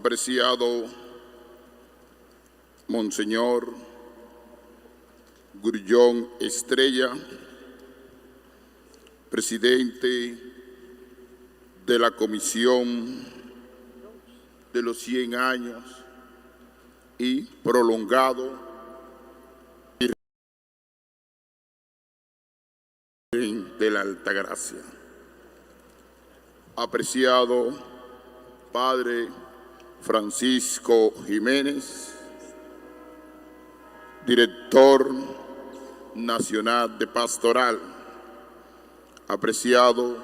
apreciado Monseñor Grullón Estrella, presidente de la Comisión de los 100 años y prolongado de la Altagracia. Apreciado Padre Francisco Jiménez, director nacional de Pastoral. Apreciado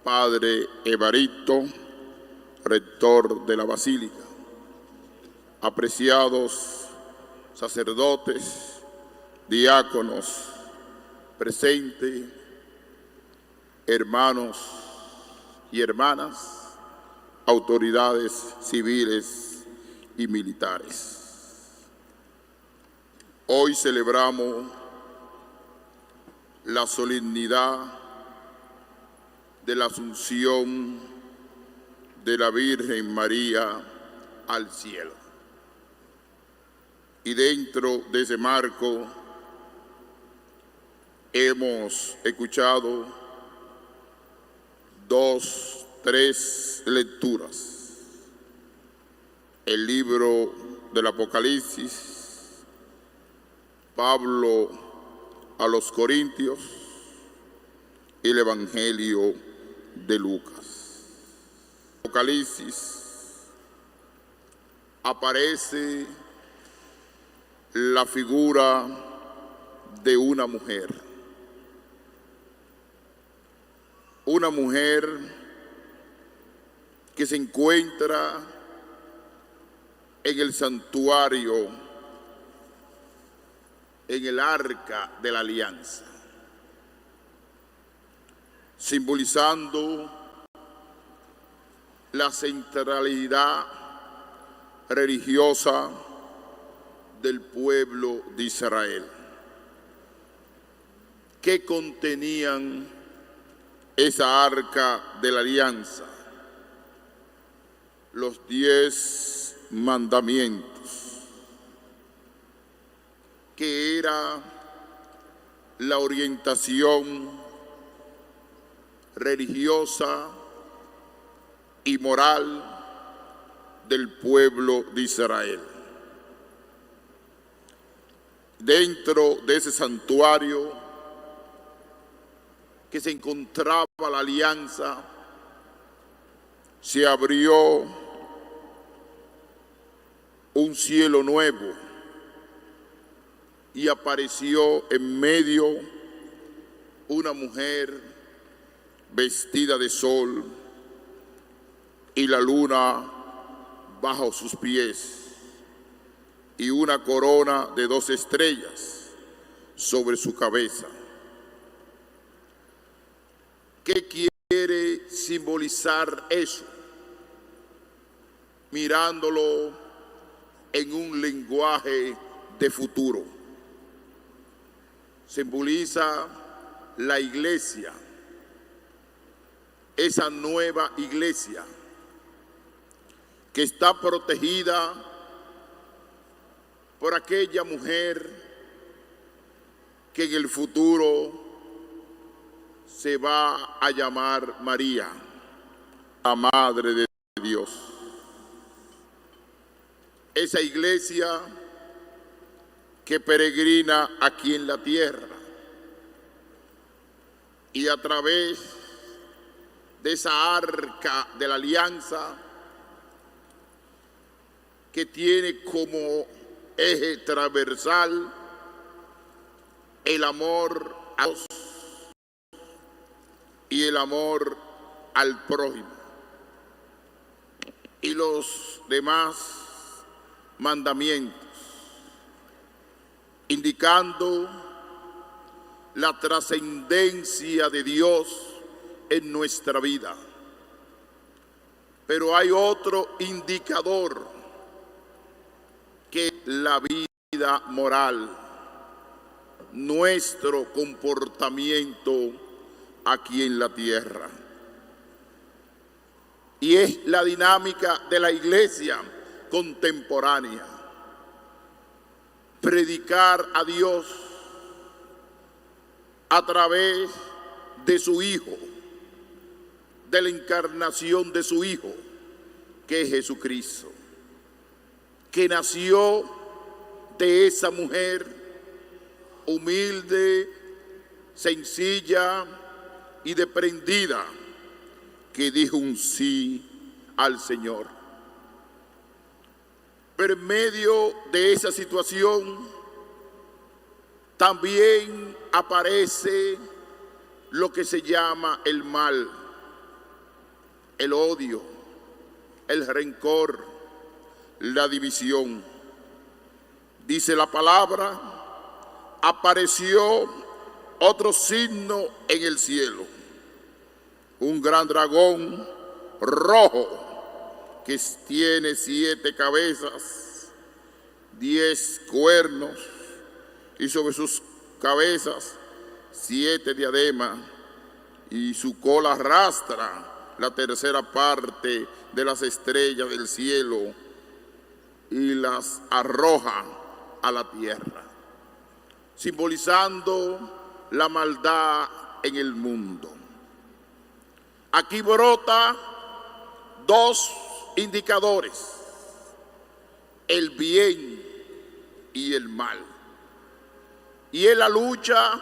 Padre Evaristo, rector de la Basílica. Apreciados sacerdotes, diáconos presentes, hermanos y hermanas, autoridades civiles y militares. Hoy celebramos la solemnidad de la Asunción de la Virgen María al cielo. Y dentro de ese marco hemos escuchado tres lecturas. El libro del Apocalipsis, Pablo a los Corintios y el Evangelio de Lucas. En el Apocalipsis aparece la figura de una mujer que se encuentra en el santuario, en el arca de la alianza, simbolizando la centralidad religiosa del pueblo de Israel. ¿Qué contenían esa arca de la alianza? Los 10 mandamientos, que era la orientación religiosa y moral del pueblo de Israel. Dentro de ese santuario que se encontraba la alianza, se abrió un cielo nuevo y apareció en medio una mujer vestida de sol y la luna bajo sus pies y una corona de 2 estrellas sobre su cabeza. ¿Qué quiere simbolizar eso? Mirándolo en un lenguaje de futuro. Simboliza la iglesia, esa nueva iglesia que está protegida por aquella mujer que en el futuro se va a llamar María, la Madre de Dios. Esa iglesia que peregrina aquí en la tierra y a través de esa arca de la alianza que tiene como eje transversal el amor a Dios y el amor al prójimo y los demás mandamientos, indicando la trascendencia de Dios en nuestra vida. Pero hay otro indicador, que es la vida moral, nuestro comportamiento aquí en la tierra. y es la dinámica de la iglesia contemporánea. Predicar a Dios a través de su Hijo, de la encarnación de su Hijo, que es Jesucristo, que nació de esa mujer humilde, sencilla y desprendida, que dijo un sí al Señor. Pero en medio de esa situación también aparece lo que se llama el mal, el odio, el rencor, la división. Dice la palabra, apareció otro signo en el cielo, un gran dragón rojo que tiene 7 cabezas, 10 cuernos, y sobre sus cabezas 7 diademas, y su cola arrastra la tercera parte de las estrellas del cielo y las arroja a la tierra, simbolizando la maldad en el mundo. Aquí brota 2 indicadores: el bien y el mal. Y es la lucha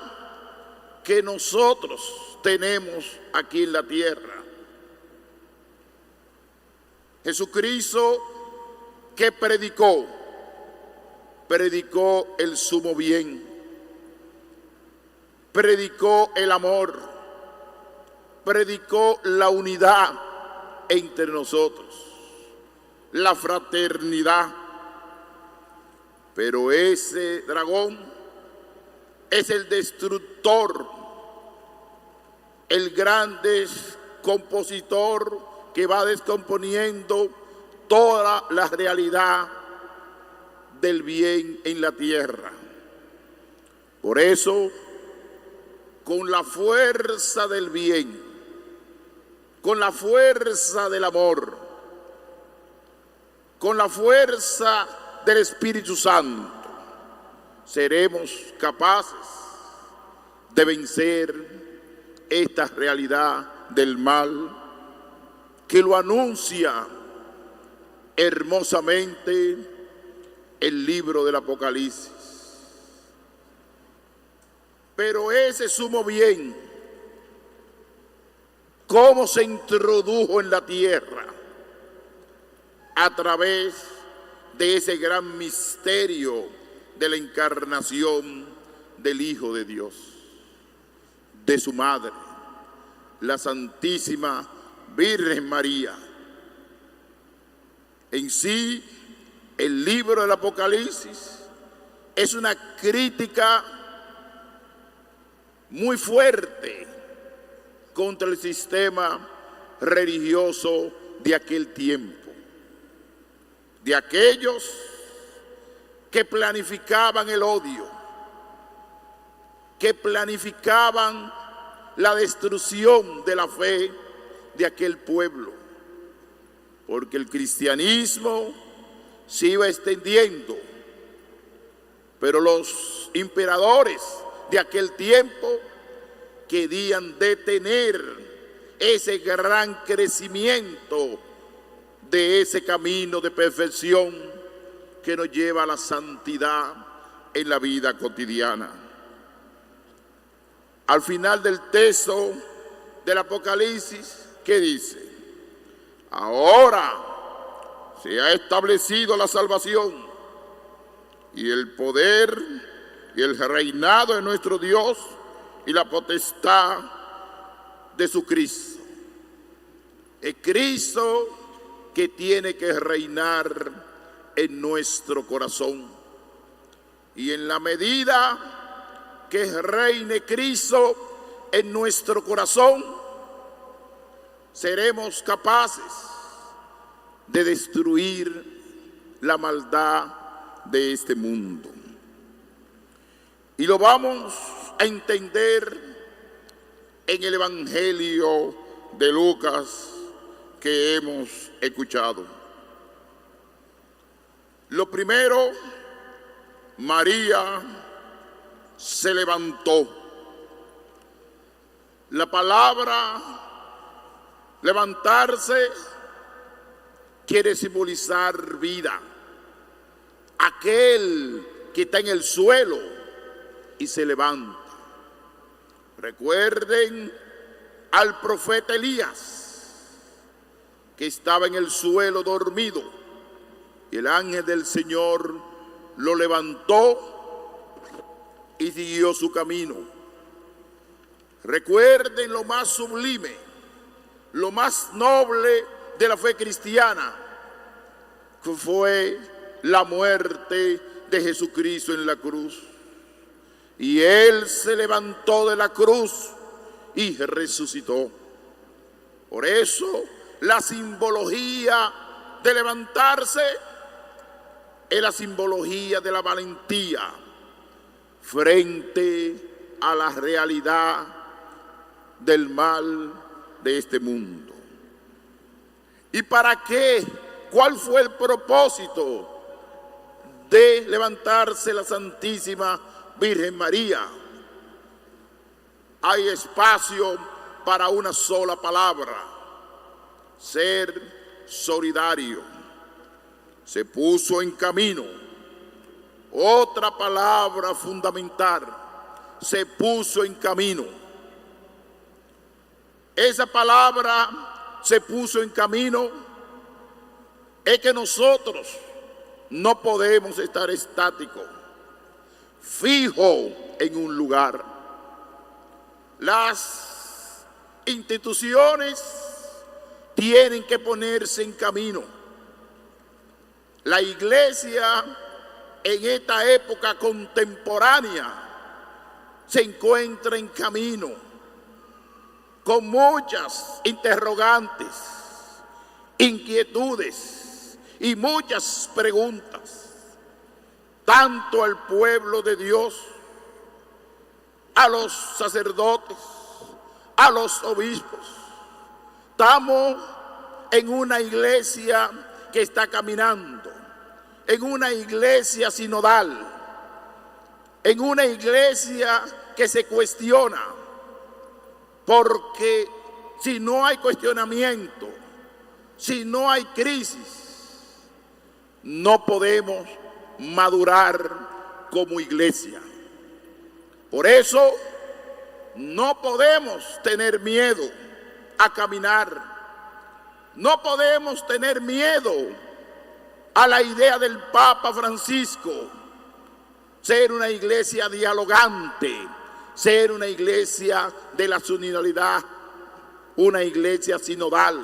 que nosotros tenemos aquí en la tierra. Jesucristo, que predicó el sumo bien, predicó el amor, predicó la unidad entre nosotros, la fraternidad. Pero ese dragón es el destructor, el gran descompositor que va descomponiendo toda la realidad del bien en la tierra. Por eso, con la fuerza del bien, con la fuerza del amor, con la fuerza del Espíritu Santo, seremos capaces de vencer esta realidad del mal que lo anuncia hermosamente el libro del Apocalipsis. Pero ese sumo bien, ¿cómo se introdujo en la tierra? A través de ese gran misterio de la encarnación del Hijo de Dios, de su madre, la Santísima Virgen María. En sí, el libro del Apocalipsis es una crítica muy fuerte contra el sistema religioso de aquel tiempo, de aquellos que planificaban el odio, que planificaban la destrucción de la fe de aquel pueblo, porque el cristianismo se iba extendiendo, pero los imperadores de aquel tiempo querían detener ese gran crecimiento de ese camino de perfección que nos lleva a la santidad en la vida cotidiana. Al final del texto del Apocalipsis, ¿qué dice? Ahora se ha establecido la salvación y el poder y el reinado de nuestro Dios y la potestad de su Cristo. Es Cristo que tiene que reinar en nuestro corazón. Y en la medida que reine Cristo en nuestro corazón, seremos capaces de destruir la maldad de este mundo. Y lo vamos a entender en el Evangelio de Lucas, que hemos escuchado. Lo primero, María se levantó. La palabra levantarse quiere simbolizar vida. Aquel que está en el suelo y se levanta. Recuerden al profeta Elías, que estaba en el suelo dormido, y el ángel del Señor lo levantó y siguió su camino. Recuerden lo más sublime, lo más noble de la fe cristiana, que fue la muerte de Jesucristo en la cruz. Y Él se levantó de la cruz y resucitó. Por eso la simbología de levantarse es la simbología de la valentía frente a la realidad del mal de este mundo. ¿Y para qué? ¿Cuál fue el propósito de levantarse la Santísima Virgen María? Hay espacio para una sola palabra: ser solidario. Se puso en camino. Otra palabra fundamental: se puso en camino. Esa palabra, se puso en camino, es que nosotros no podemos estar estáticos, fijos en un lugar. Las instituciones tienen que ponerse en camino. La iglesia en esta época contemporánea se encuentra en camino, con muchas interrogantes, inquietudes y muchas preguntas, tanto al pueblo de Dios, a los sacerdotes, a los obispos. Estamos en una iglesia que está caminando, en una iglesia sinodal, en una iglesia que se cuestiona, porque si no hay cuestionamiento, si no hay crisis, no podemos madurar como iglesia. Por eso no podemos tener miedo a caminar. No podemos tener miedo a la idea del Papa Francisco, ser una iglesia dialogante, ser una iglesia de la sinodalidad, una iglesia sinodal.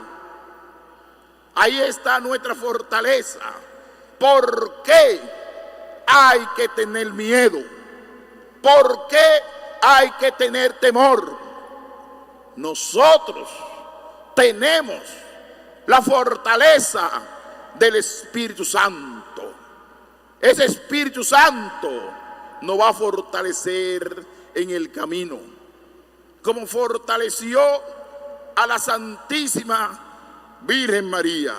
Ahí está nuestra fortaleza. ¿Por qué hay que tener miedo? ¿Por qué hay que tener temor? Nosotros tenemos la fortaleza del Espíritu Santo. Ese Espíritu Santo nos va a fortalecer en el camino, como fortaleció a la Santísima Virgen María.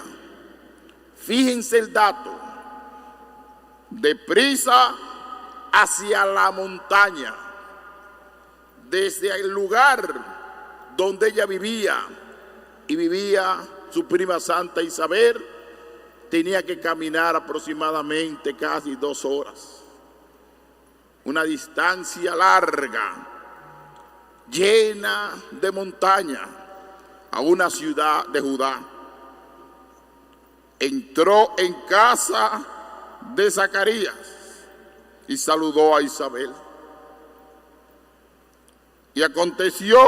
Fíjense el dato: deprisa hacia la montaña, desde el lugar donde ella vivía y vivía su prima Santa Isabel, tenía que caminar aproximadamente casi 2 horas. Una distancia larga, llena de montaña, a una ciudad de Judá. Entró en casa de Zacarías y saludó a Isabel. Y aconteció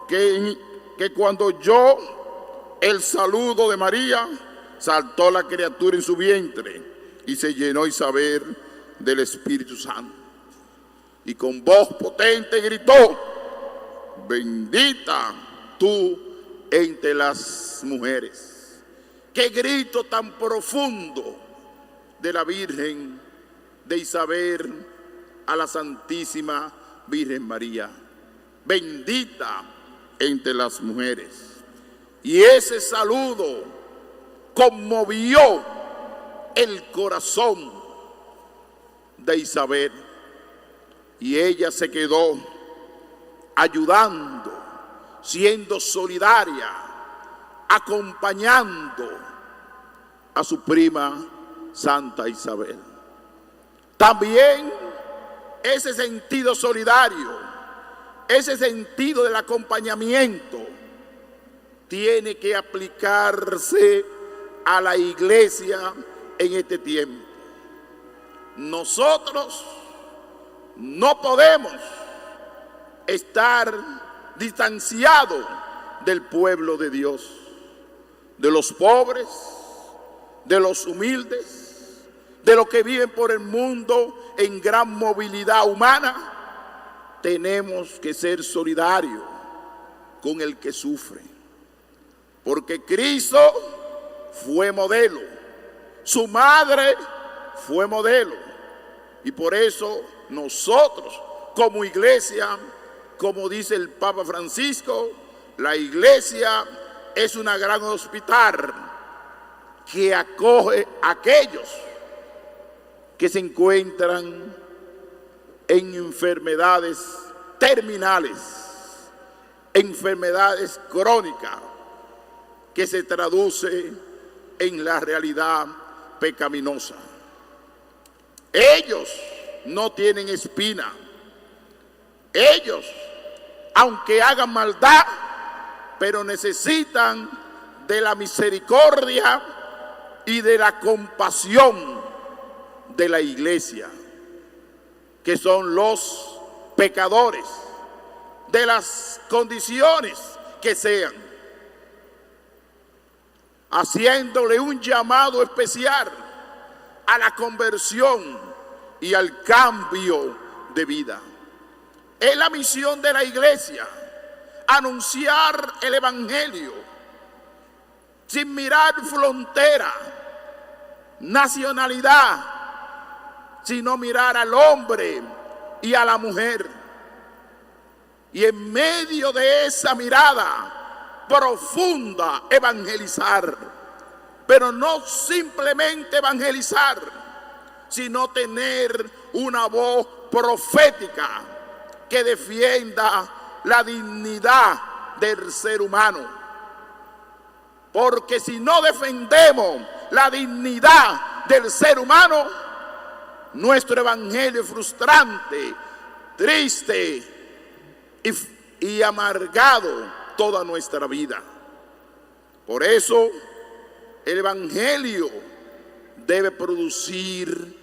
que cuando oyó el saludo de María, saltó la criatura en su vientre y se llenó Isabel del Espíritu Santo. Y con voz potente gritó: bendita tú entre las mujeres. Qué grito tan profundo de la Virgen, de Isabel a la Santísima Virgen María. Bendita entre las mujeres. Y ese saludo conmovió el corazón de Isabel. Y ella se quedó ayudando, siendo solidaria, acompañando a su prima Santa Isabel. También ese sentido solidario, ese sentido del acompañamiento tiene que aplicarse a la iglesia en este tiempo. Nosotros no podemos estar distanciados del pueblo de Dios, de los pobres, de los humildes, de los que viven por el mundo en gran movilidad humana. Tenemos que ser solidarios con el que sufre, porque Cristo fue modelo, su madre fue modelo, y por eso nosotros como iglesia, como dice el Papa Francisco, la iglesia es una gran hospital que acoge a aquellos que se encuentran en enfermedades terminales, enfermedades crónicas, que se traduce en la realidad pecaminosa. Ellos no tienen espina. Ellos, aunque hagan maldad, pero necesitan de la misericordia y de la compasión de la iglesia, que son los pecadores, de las condiciones que sean, haciéndole un llamado especial a la conversión y al cambio de vida. Es la misión de la iglesia, anunciar el evangelio sin mirar frontera, nacionalidad, sino mirar al hombre y a la mujer. Y en medio de esa mirada profunda evangelizar, pero no simplemente evangelizar, sino tener una voz profética que defienda la dignidad del ser humano. Porque si no defendemos la dignidad del ser humano, nuestro evangelio es frustrante, triste y amargado toda nuestra vida. Por eso el evangelio debe producir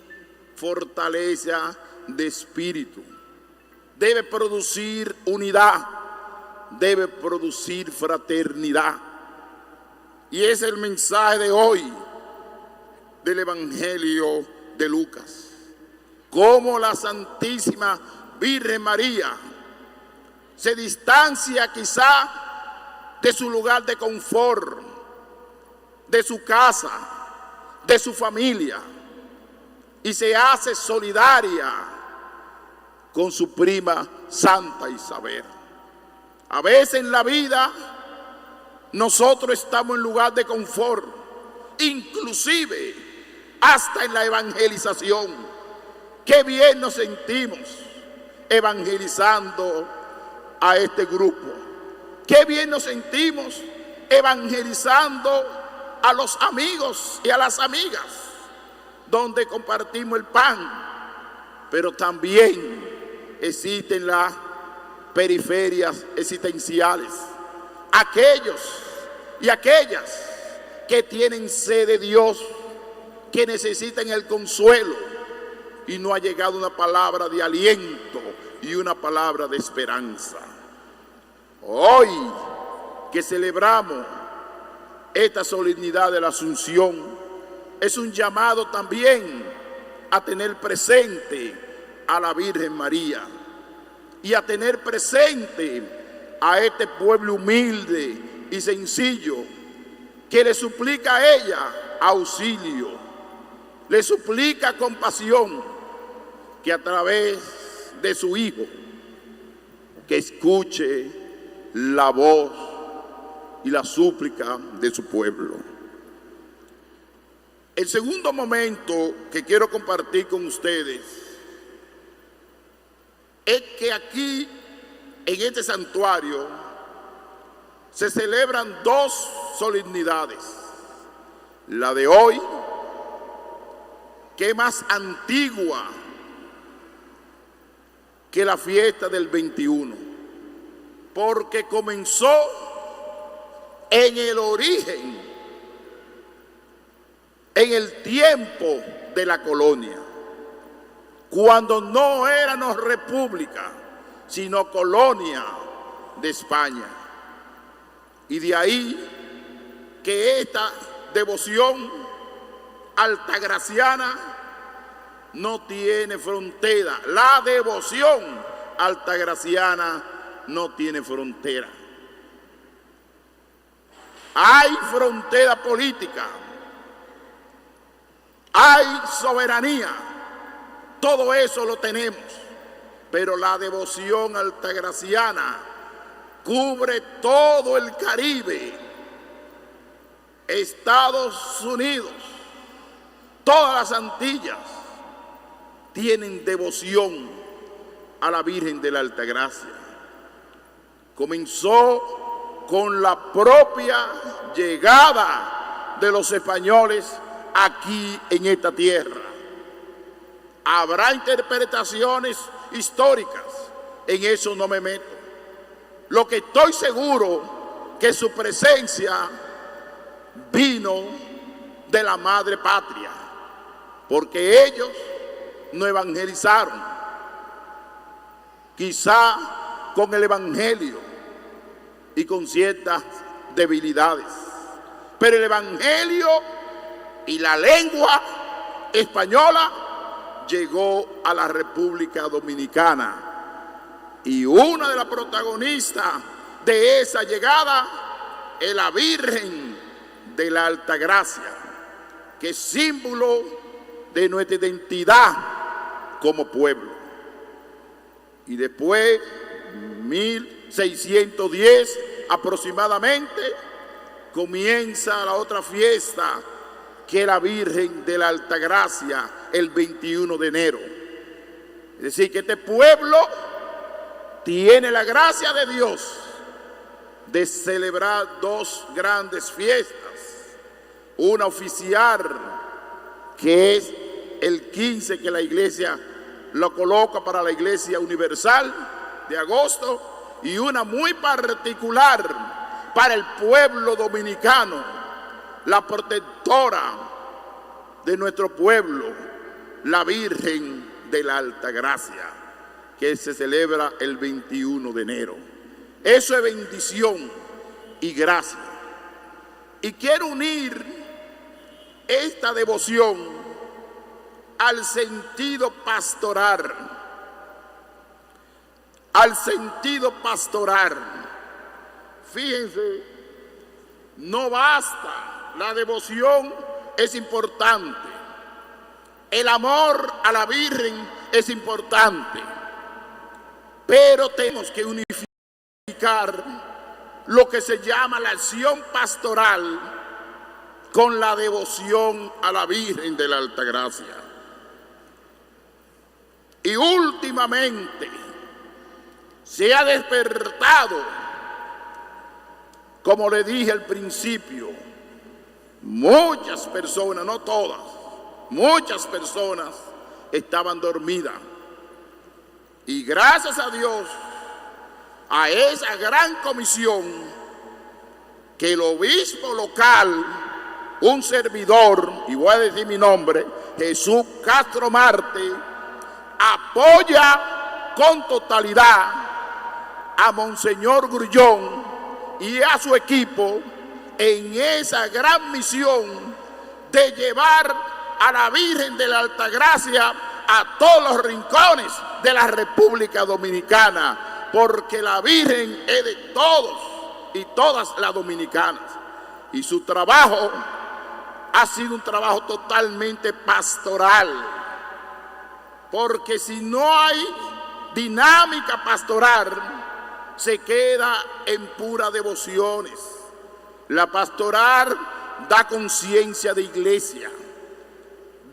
fortaleza de espíritu, debe producir unidad, debe producir fraternidad. Y es el mensaje de hoy del Evangelio de Lucas. Cómo la Santísima Virgen María se distancia quizá de su lugar de confort, de su casa, de su familia, y se hace solidaria con su prima Santa Isabel. A veces en la vida nosotros estamos en lugar de confort, inclusive hasta en la evangelización. Qué bien nos sentimos evangelizando a este grupo. Qué bien nos sentimos evangelizando a los amigos y a las amigas, donde compartimos el pan. Pero también existen las periferias existenciales, aquellos y aquellas que tienen sed de Dios, que necesitan el consuelo, y no ha llegado una palabra de aliento y una palabra de esperanza. Hoy que celebramos esta solemnidad de la Asunción, es un llamado también a tener presente a la Virgen María y a tener presente a este pueblo humilde y sencillo que le suplica a ella auxilio, le suplica compasión, que a través de su Hijo, que escuche la voz y la súplica de su pueblo. El segundo momento que quiero compartir con ustedes es que aquí, en este santuario, se celebran dos solemnidades. La de hoy, que es más antigua que la fiesta del 21, porque comenzó en el origen, en el tiempo de la colonia, cuando no éramos república, sino colonia de España. Y de ahí que esta devoción altagraciana no tiene frontera. La devoción altagraciana no tiene frontera. Hay frontera política, hay soberanía, todo eso lo tenemos, pero la devoción altagraciana cubre todo el Caribe, Estados Unidos, todas las Antillas tienen devoción a la Virgen de la Altagracia. Comenzó con la propia llegada de los españoles aquí en esta tierra. Habrá interpretaciones históricas, en eso no me meto. Lo que estoy seguro que su presencia vino de la madre patria, porque ellos no evangelizaron, quizá con el evangelio y con ciertas debilidades, pero el evangelio y la lengua española llegó a la República Dominicana, y una de las protagonistas de esa llegada es la Virgen de la Altagracia, que es símbolo de nuestra identidad como pueblo. Y después, 1610 aproximadamente, comienza la otra fiesta, que es la Virgen de la Altagracia, el 21 de enero. Es decir, que este pueblo tiene la gracia de Dios de celebrar dos grandes fiestas. Una oficial, que es el 15, que la iglesia lo coloca para la Iglesia Universal de agosto, y una muy particular para el pueblo dominicano, la protectora de nuestro pueblo, la Virgen de la Altagracia, que se celebra el 21 de enero. Eso es bendición y gracia. Y quiero unir esta devoción al sentido pastoral. Al sentido pastoral. Fíjense, no basta, la devoción es importante. El amor a la Virgen es importante. Pero tenemos que unificar lo que se llama la acción pastoral con la devoción a la Virgen de la Altagracia. Y últimamente se ha despertado, como le dije al principio, muchas personas, no todas, muchas personas estaban dormidas. Y gracias a Dios, a esa gran comisión, que el obispo local, un servidor, y voy a decir mi nombre, Jesús Castro Marte, apoya con totalidad a Monseñor Grullón y a su equipo en esa gran misión de llevar a la Virgen de la Altagracia a todos los rincones de la República Dominicana, porque la Virgen es de todos y todas las dominicanas, y su trabajo ha sido un trabajo totalmente pastoral, porque si no hay dinámica pastoral, se queda en puras devociones. La pastoral da conciencia de iglesia,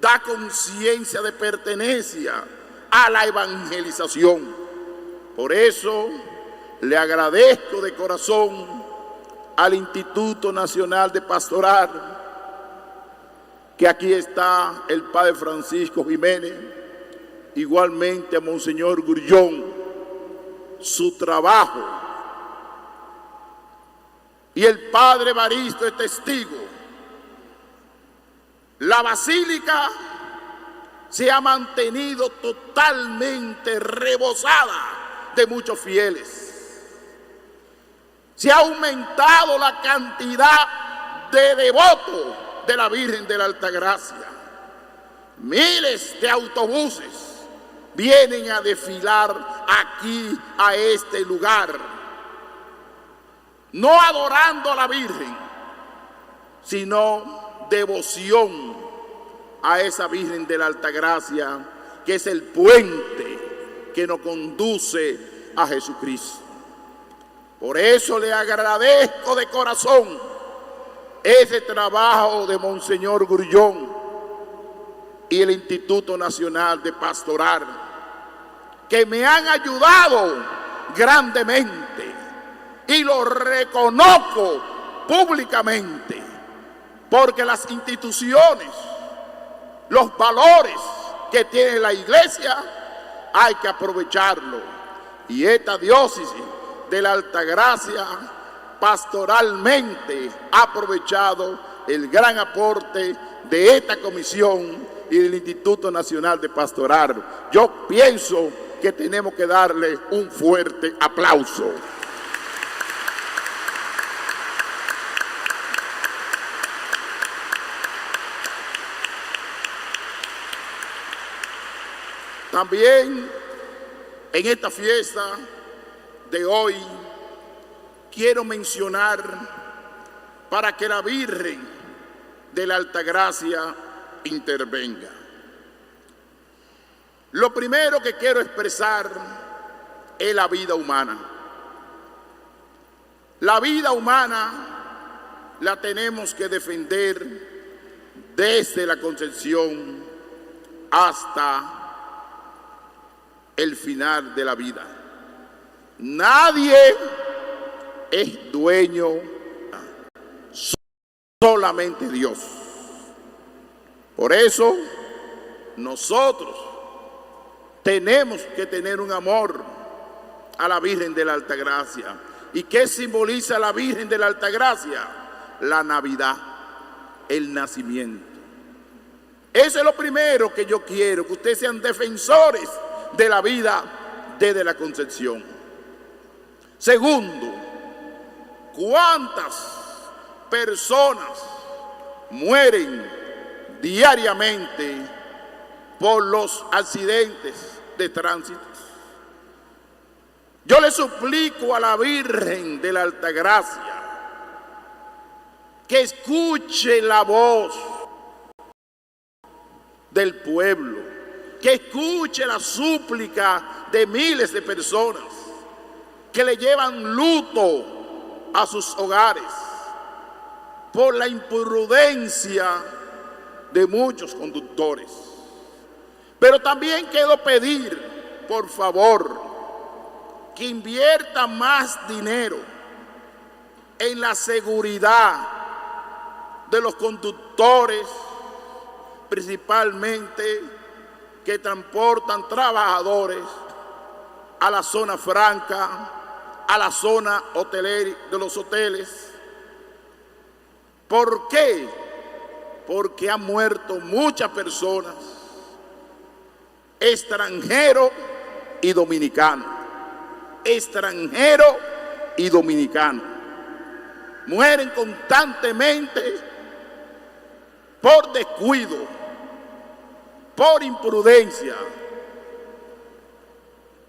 da conciencia de pertenencia a la evangelización. Por eso le agradezco de corazón al Instituto Nacional de Pastoral, que aquí está el Padre Francisco Jiménez, igualmente a Monseñor Grullón, su trabajo. Y el Padre Evaristo es testigo. La basílica se ha mantenido totalmente rebosada de muchos fieles. Se ha aumentado la cantidad de devotos de la Virgen de la Altagracia. Miles de autobuses vienen a desfilar aquí a este lugar, no adorando a la Virgen, sino devoción a esa Virgen de la Altagracia, que es el puente que nos conduce a Jesucristo. Por eso le agradezco de corazón ese trabajo de Monseñor Grullón y el Instituto Nacional de Pastoral, que me han ayudado grandemente, y lo reconozco públicamente, porque las instituciones, los valores que tiene la iglesia, hay que aprovecharlo. Y esta diócesis de la Altagracia pastoralmente ha aprovechado el gran aporte de esta comisión y del Instituto Nacional de Pastoral. Yo pienso que tenemos que darle un fuerte aplauso. También en esta fiesta de hoy quiero mencionar, para que la Virgen de la Altagracia intervenga. Lo primero que quiero expresar es la vida humana. La vida humana la tenemos que defender desde la concepción hasta el final de la vida. Nadie es dueño, solamente Dios. Por eso nosotros tenemos que tener un amor a la Virgen de la Altagracia. ¿Y qué simboliza la Virgen de la Altagracia? La Navidad, el nacimiento. Eso es lo primero que yo quiero, que ustedes sean defensores de la vida desde la concepción. Segundo, ¿cuántas personas mueren diariamente por los accidentes de tránsito? Yo le suplico a la Virgen de la Altagracia que escuche la voz del pueblo, que escuche la súplica de miles de personas que le llevan luto a sus hogares por la imprudencia de muchos conductores. Pero también quiero pedir, por favor, que invierta más dinero en la seguridad de los conductores, principalmente que transportan trabajadores a la zona franca, a la zona hotelera de los hoteles. ¿Por qué? Porque han muerto muchas personas, extranjeros y dominicanos. Extranjeros y dominicanos. Mueren constantemente por descuido, por imprudencia.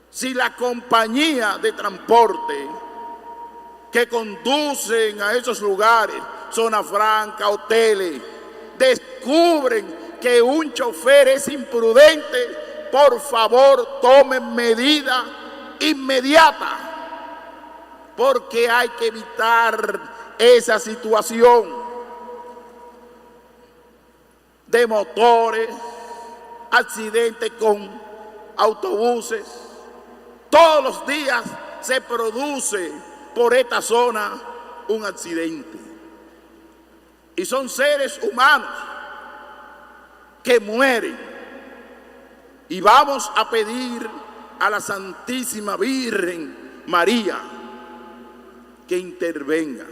Si la compañía de transporte que conducen a esos lugares, zona franca, hoteles, descubren que un chofer es imprudente, por favor tomen medida inmediata, porque hay que evitar esa situación de motores, accidentes con autobuses. Todos los días se produce por esta zona un accidente. Y son seres humanos que mueren. Y vamos a pedir a la Santísima Virgen María que intervenga.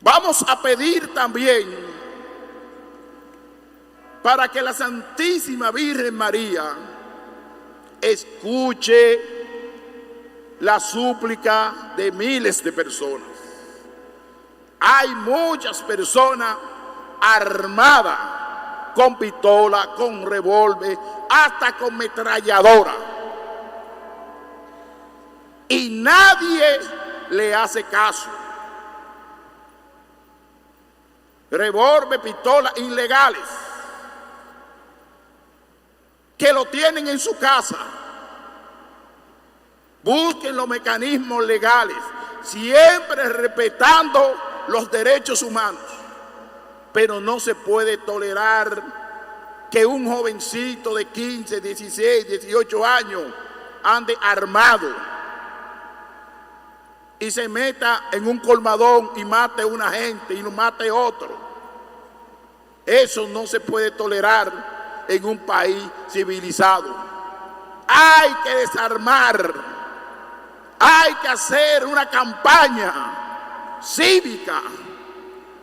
Vamos a pedir también para que la Santísima Virgen María escuche la súplica de miles de personas. Hay muchas personas armadas con pistola, con revólver, hasta con metralladora. Y nadie le hace caso. Revólver, pistola, ilegales, que lo tienen en su casa. Busquen los mecanismos legales, siempre respetando los derechos humanos. Pero no se puede tolerar que un jovencito de 15, 16, 18 años ande armado y se meta en un colmadón y mate a una gente y no mate a otro. Eso no se puede tolerar en un país civilizado. Hay que desarmar, hay que hacer una campaña cívica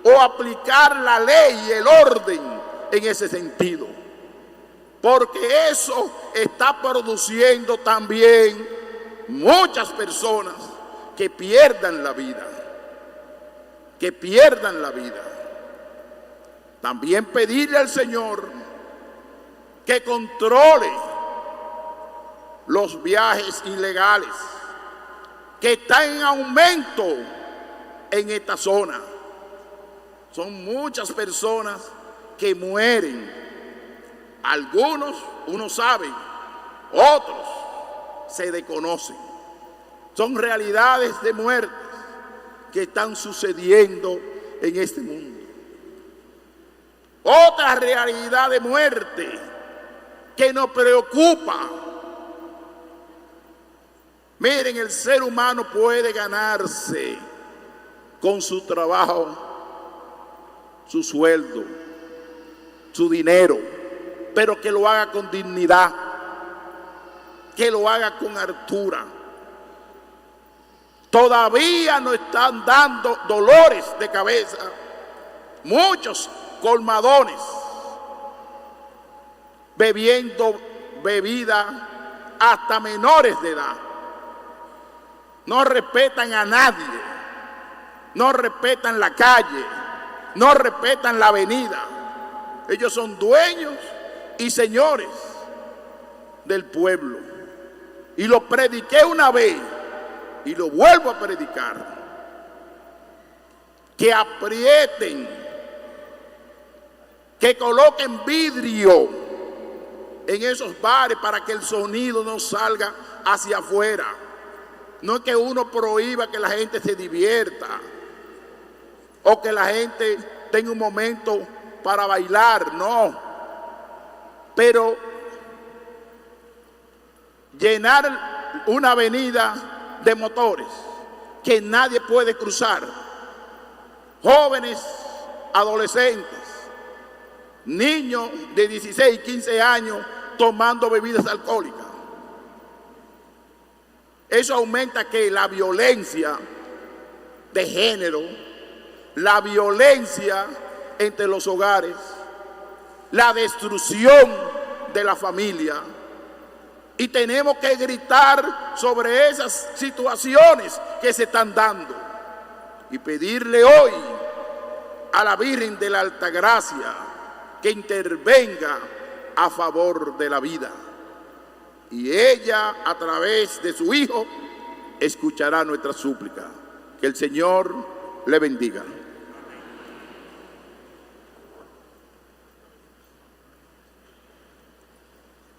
o aplicar la ley y el orden en ese sentido, porque eso está produciendo también muchas personas que pierdan la vida, También pedirle al Señor que controle los viajes ilegales que están en aumento en esta zona. Son muchas personas que mueren. Algunos uno sabe, otros se desconocen. Son realidades de muerte que están sucediendo en este mundo. Otra realidad de muerte que nos preocupa. Miren, el ser humano puede ganarse con su trabajo su sueldo, su dinero, pero que lo haga con dignidad, que lo haga con altura. Todavía nos están dando dolores de cabeza muchos colmadones bebiendo bebida hasta menores de edad. No respetan a nadie, no respetan la calle, no respetan la avenida. Ellos son dueños y señores del pueblo. Y lo prediqué una vez y lo vuelvo a predicar. Que aprieten, que coloquen vidrio en esos bares para que el sonido no salga hacia afuera. No es que uno prohíba que la gente se divierta o que la gente tenga un momento para bailar, no. Pero llenar una avenida de motores que nadie puede cruzar, jóvenes, adolescentes, niños de 16, 15 años tomando bebidas alcohólicas. Eso aumenta que la violencia de género, la violencia entre los hogares, la destrucción de la familia. Y tenemos que gritar sobre esas situaciones que se están dando y pedirle hoy a la Virgen de la Altagracia que intervenga a favor de la vida. Y ella, a través de su Hijo, escuchará nuestra súplica. Que el Señor le bendiga.